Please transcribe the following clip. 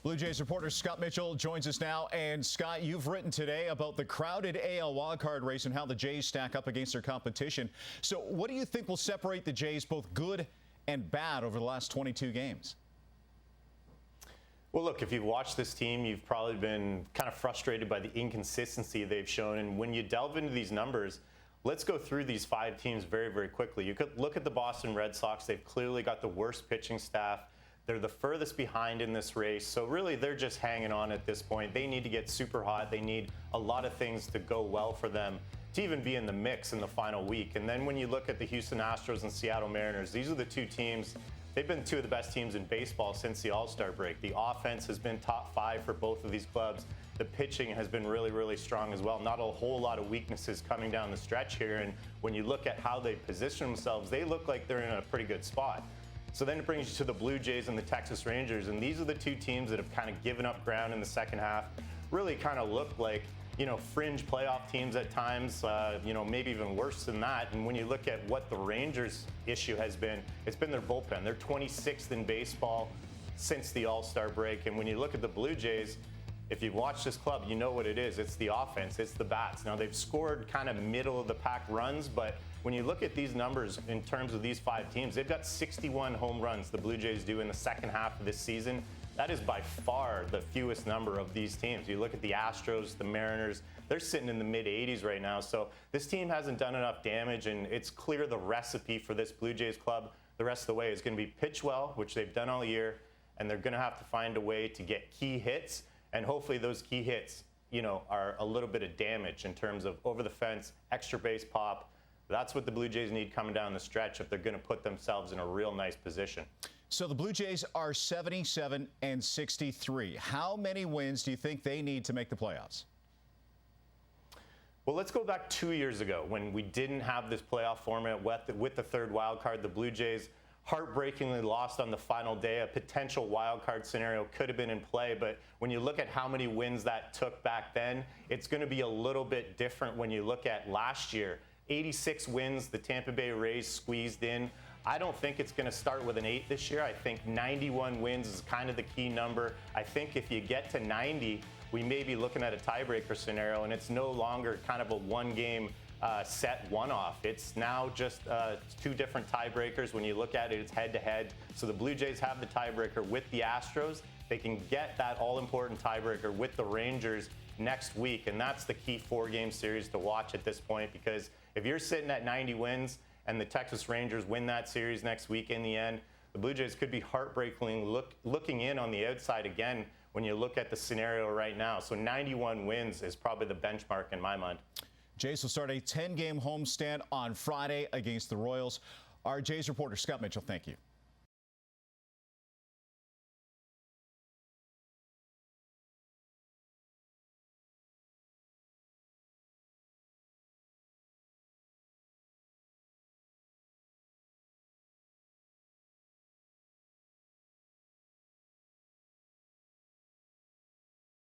Blue Jays reporter Scott Mitchell joins us now. And Scott, you've written today about the crowded AL wildcard race and how the Jays stack up against their competition. So what do you think will separate the Jays, both good and bad, over the last 22 games? Well, look, if you've watched this team, you've probably been kind of frustrated by the inconsistency they've shown. And when you delve into these numbers, let's go through these 5 teams very, very quickly. You could look at the Boston Red Sox. They've clearly got the worst pitching staff. They're the furthest behind in this race. So really, they're just hanging on at this point. They need to get super hot. They need a lot of things to go well for them to even be in the mix in the final week. And then when you look at the Houston Astros and Seattle Mariners, these are the 2 teams. They've been 2 of the best teams in baseball since the All-Star break. The offense has been top 5 for both of these clubs. The pitching has been really, really strong as well. Not a whole lot of weaknesses coming down the stretch here. And when you look at how they position themselves, they look like they're in a pretty good spot. So then it brings you to the Blue Jays and the Texas Rangers. And these are the 2 teams that have kind of given up ground in the second half. Really kind of look like, fringe playoff teams at times, maybe even worse than that. And when you look at what the Rangers' issue has been, it's been their bullpen. They're 26th in baseball since the All-Star break. And when you look at the Blue Jays, if you've watched this club, you know what it is. It's the offense. It's the bats. Now, they've scored kind of middle-of-the-pack runs, but when you look at these numbers in terms of these 5 teams, they've got 61 home runs, the Blue Jays do, in the second half of this season. That is by far the fewest number of these teams. You look at the Astros, the Mariners, they're sitting in the mid-80s right now. So this team hasn't done enough damage, and it's clear the recipe for this Blue Jays club the rest of the way is going to be pitch well, which they've done all year, and they're going to have to find a way to get key hits. And hopefully those key hits, are a little bit of damage in terms of over the fence, extra base pop. That's what the Blue Jays need coming down the stretch if they're going to put themselves in a real nice position. So the Blue Jays are 77 and 63. How many wins do you think they need to make the playoffs? Well, let's go back 2 years ago when we didn't have this playoff format with the third wild card. The Blue Jays heartbreakingly lost on the final day. A potential wild card scenario could have been in play, but when you look at how many wins that took back then, it's going to be a little bit different when you look at last year. 86 wins the Tampa Bay Rays squeezed in. I don't think it's going to start with an 8 this year. I think 91 wins is kind of the key number. I think if you get to 90, we may be looking at a tiebreaker scenario, and it's no longer kind of a one-game set one-off. It's now just 2 different tiebreakers. When you look at it, it's head-to-head. So the Blue Jays have the tiebreaker with the Astros. They can get that all-important tiebreaker with the Rangers next week, and that's the key 4-game series to watch at this point, because if you're sitting at 90 wins and the Texas Rangers win that series next week in the end, the Blue Jays could be heartbreakingly looking in on the outside again when you look at the scenario right now. So 91 wins is probably the benchmark in my mind. Jays will start a 10-game homestand on Friday against the Royals. Our Jays reporter, Scott Mitchell, thank you.